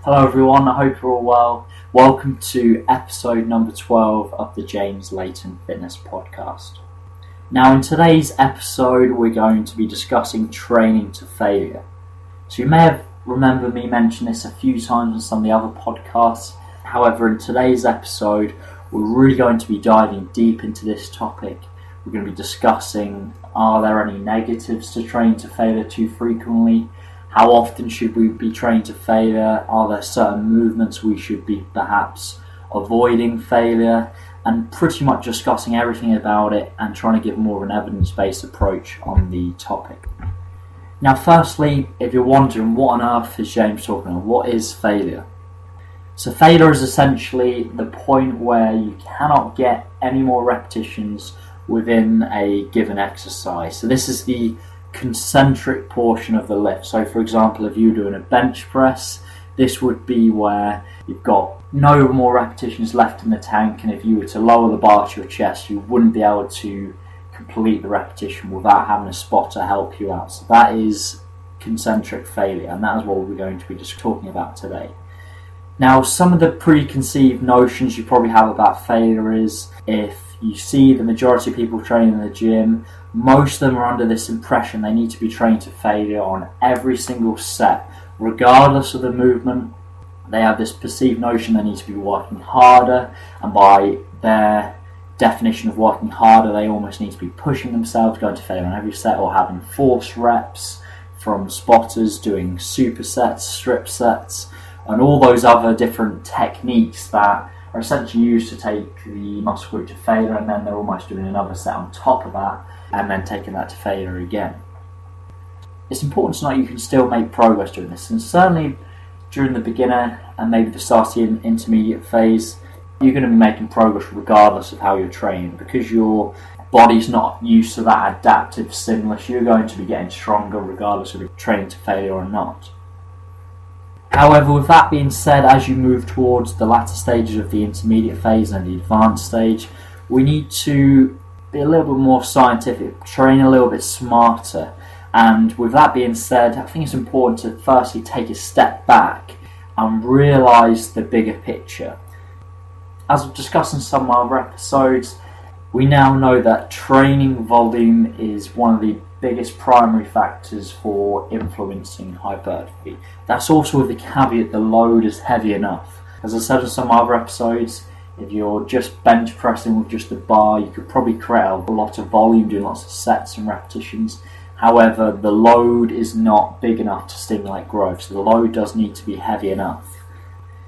Hello everyone, I hope you're all well. Welcome to episode number 12 of the Layton Fitness podcast. Now in today's episode we're going to be discussing training to failure. So you may have remembered me mention this a few times on some of the other podcasts. However, in today's episode we're really going to be diving deep into this topic. We're going to be discussing, are there any negatives to training to failure too frequently? How often should we be training to failure? Are there certain movements we should be perhaps avoiding failure? And pretty much discussing everything about it and trying to give more of an evidence-based approach on the topic. Now firstly, if you're wondering what on earth is James talking about, what is failure? So failure is essentially the point where you cannot get any more repetitions within a given exercise. So this is the concentric portion of the lift. So for example, if you're doing a bench press, this would be where you've got no more repetitions left in the tank, and if you were to lower the bar to your chest, you wouldn't be able to complete the repetition without having a spotter help you out. So that is concentric failure, and that is what we're going to be just talking about today. Now, some of the preconceived notions you probably have about failure is, if you see the majority of people training in the gym, most of them are under this impression they need to be trained to failure on every single set, regardless of the movement. They have this perceived notion they need to be working harder, and by their definition of working harder, they almost need to be pushing themselves, going to failure on every set, or having force reps from spotters, doing supersets, strip sets, and all those other different techniques that are essentially used to take the muscle group to failure, and then they're almost doing another set on top of that, and then taking that to failure again. It's important to know you can still make progress doing this, and certainly during the beginner and maybe the starting intermediate phase, you're going to be making progress regardless of how you're training, because your body's not used to that adaptive stimulus. You're going to be getting stronger regardless of you're training to failure or not. However, with that being said, as you move towards the latter stages of the intermediate phase and the advanced stage, we need to be a little bit more scientific, train a little bit smarter. And with that being said, I think it's important to firstly take a step back and realise the bigger picture. As we've discussed in some of our episodes, we now know that training volume is one of the biggest primary factors for influencing hypertrophy. That's also with the caveat the load is heavy enough. As I said in some other episodes, if you're just bench pressing with just a bar, you could probably create a lot of volume, doing lots of sets and repetitions. However, the load is not big enough to stimulate growth, so the load does need to be heavy enough.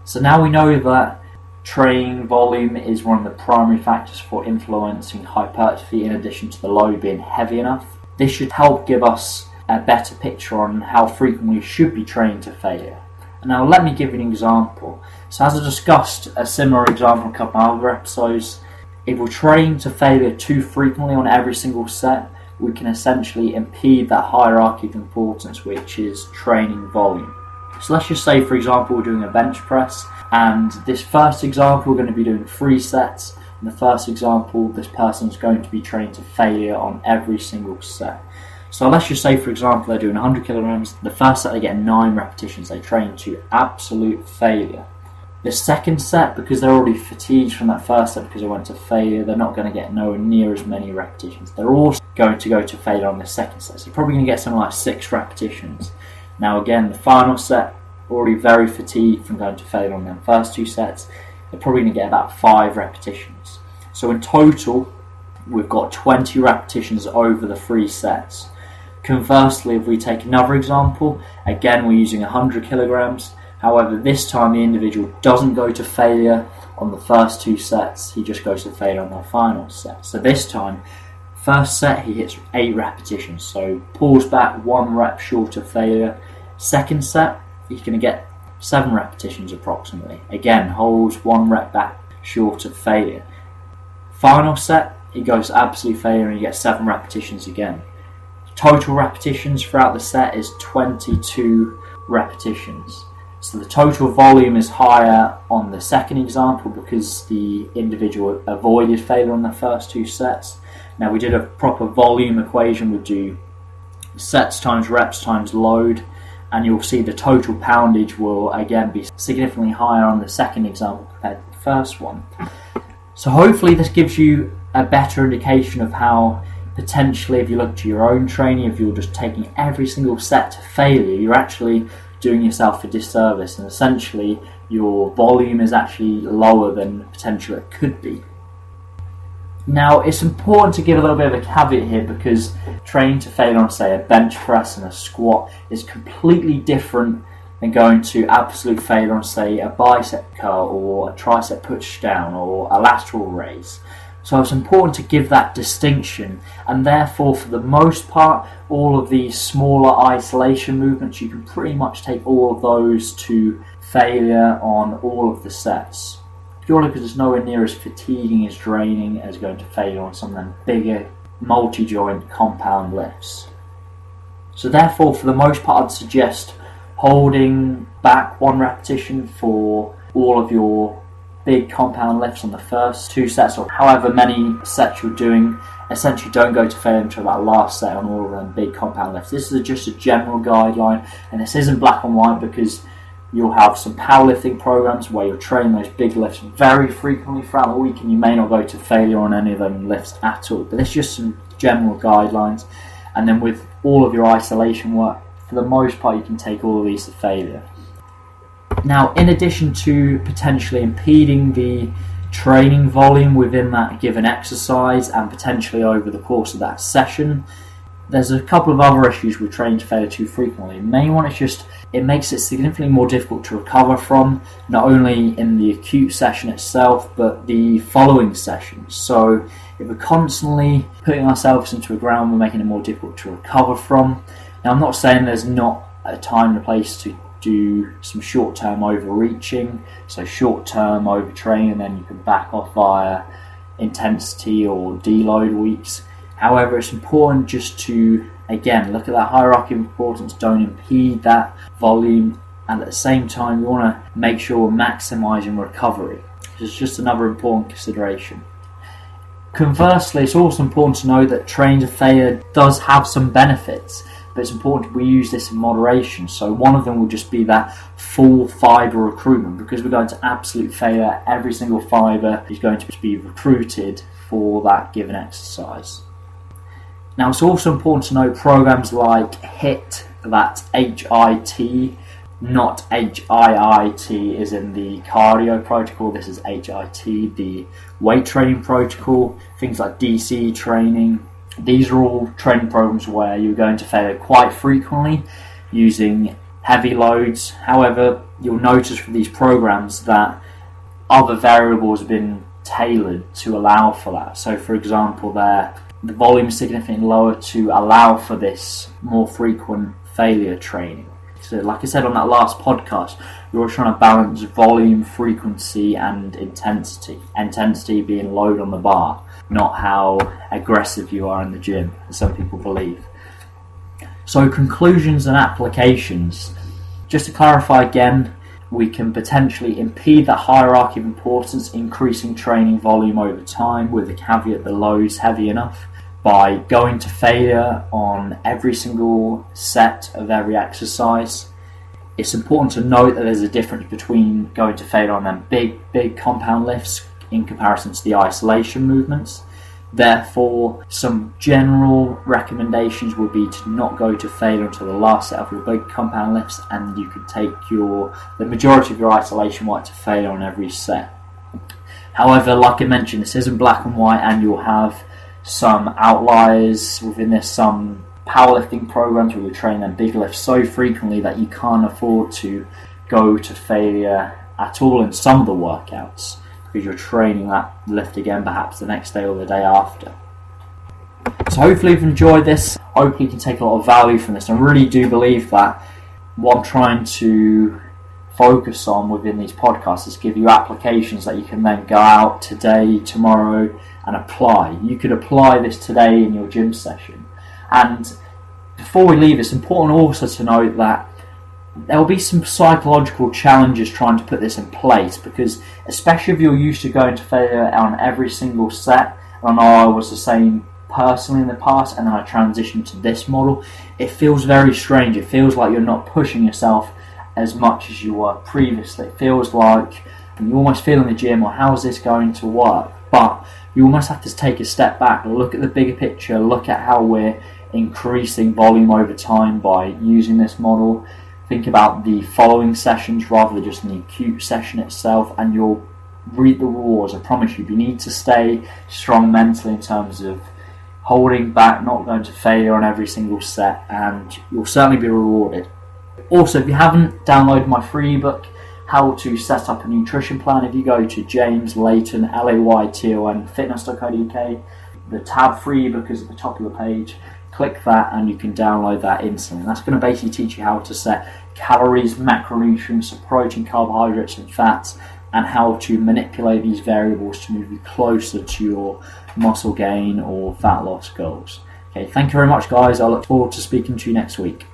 So now we know that training volume is one of the primary factors for influencing hypertrophy, in addition to the load being heavy enough. This should help give us a better picture on how frequently we should be training to failure. Now let me give you an example. So as I discussed a similar example in a couple of other episodes, if we're training to failure too frequently on every single set, we can essentially impede that hierarchy of importance, which is training volume. So let's just say, for example, we're doing a bench press, and this first example we're going to be doing 3 sets. In the first example, this person is going to be trained to failure on every single set. So let's just say, for example, they're doing 100 kilograms. The first set they get 9 repetitions. They train to absolute failure. The second set, because they're already fatigued from that first set because they went to failure, they're not going to get nowhere near as many repetitions. They're also going to go to failure on the second set. So you're probably going to get something like 6 repetitions. Now again, the final set, already very fatigued from going to failure on their first 2 sets, they're probably going to get about 5 repetitions. So in total, we've got 20 repetitions over the 3 sets. Conversely, if we take another example, again we're using 100 kilograms. However, this time the individual doesn't go to failure on the first 2 sets, he just goes to failure on the final set. So this time, first set he hits 8 repetitions, so pulls back 1 rep short of failure. Second set, he's going to get 7 repetitions approximately. Again, holds 1 rep back short of failure. Final set, he goes to absolute failure and he gets 7 repetitions again. Total repetitions throughout the set is 22 repetitions. So the total volume is higher on the second example because the individual avoided failure on the first 2 sets. Now we did a proper volume equation. We'd do sets times reps times load, and you'll see the total poundage will again be significantly higher on the second example compared to the first one. So hopefully this gives you a better indication of how potentially, if you look to your own training, if you're just taking every single set to failure, you're actually doing yourself a disservice, and essentially your volume is actually lower than the potential it could be. Now, it's important to give a little bit of a caveat here, because training to failure on, say, a bench press and a squat is completely different than going to absolute failure on, say, a bicep curl or a tricep push down or a lateral raise. So it's important to give that distinction, and therefore, for the most part, all of these smaller isolation movements, you can pretty much take all of those to failure on all of the sets, purely because it's nowhere near as fatiguing, as draining as going to failure on some of them bigger multi-joint compound lifts. So therefore, for the most part, I'd suggest holding back 1 repetition for all of your big compound lifts on the first 2 sets, or however many sets you're doing. Essentially, don't go to failure until that last set on all of them big compound lifts. This is just a general guideline, and this isn't black and white, because you'll have some powerlifting programs where you're training those big lifts very frequently throughout the week, and you may not go to failure on any of them lifts at all. But it's just some general guidelines. And then with all of your isolation work, for the most part, you can take all of these to failure. Now, in addition to potentially impeding the training volume within that given exercise and potentially over the course of that session, there's a couple of other issues with training to failure too frequently. The main one is just it makes it significantly more difficult to recover from, not only in the acute session itself, but the following sessions. So if we're constantly putting ourselves into a ground, we're making it more difficult to recover from. Now, I'm not saying there's not a time and a place to do some short-term overreaching, so short-term overtraining, and then you can back off via intensity or deload weeks. However, it's important just to, again, look at that hierarchy of importance, don't impede that volume, and at the same time, you want to make sure we're maximising recovery. It's just another important consideration. Conversely, it's also important to know that training to failure does have some benefits, but it's important we use this in moderation. So one of them will just be that full fibre recruitment, because we're going to absolute failure. Every single fibre is going to be recruited for that given exercise. Now, it's also important to note programs like HIIT, that's HIT, not HIIT is in the cardio protocol. This is HIT, the weight training protocol. Things like DC training. These are all training programs where you're going to failure quite frequently using heavy loads. However, you'll notice from these programs that other variables have been tailored to allow for that. So, for example, the volume is significantly lower to allow for this more frequent failure training. So, like I said on that last podcast, you're always trying to balance volume, frequency, and intensity. Intensity being load on the bar, not how aggressive you are in the gym, as some people believe. So, conclusions and applications. Just to clarify again, we can potentially impede that hierarchy of importance, increasing training volume over time, with the caveat the load's heavy enough, by going to failure on every single set of every exercise. It's important to note that there's a difference between going to failure on them big compound lifts in comparison to the isolation movements. Therefore, some general recommendations would be to not go to failure until the last set of your big compound lifts, and you could take the majority of your isolation work to failure on every set. However, like I mentioned, this isn't black and white, and you'll have some outliers within this, some powerlifting programs where you train them big lifts so frequently that you can't afford to go to failure at all in some of the workouts, because you're training that lift again perhaps the next day or the day after. So hopefully you've enjoyed this. Hopefully you can take a lot of value from this. I really do believe that what I'm trying to focus on within these podcasts is give you applications that you can then go out today, tomorrow, and apply. You could apply this today in your gym session. And before we leave, it's important also to note that there will be some psychological challenges trying to put this in place, because especially if you're used to going to failure on every single set, I know I was the same personally in the past, and then I transitioned to this model, it feels very strange. It feels like you're not pushing yourself as much as you were previously. It feels like you almost feel in the gym, or how is this going to work? But you almost have to take a step back, look at the bigger picture, look at how we're increasing volume over time by using this model. Think about the following sessions rather than just an acute session itself, and you'll reap the rewards. I promise you. You need to stay strong mentally in terms of holding back, not going to failure on every single set, and you'll certainly be rewarded. Also, if you haven't downloaded my free ebook, How to Set Up a Nutrition Plan, if you go to James Layton, Layton fitness.co.uk, the tab free ebook is at the top of the page. Click that and you can download that instantly. That's going to basically teach you how to set calories, macronutrients, so protein, carbohydrates and fats, and how to manipulate these variables to move you closer to your muscle gain or fat loss goals. Okay, thank you very much guys. I look forward to speaking to you next week.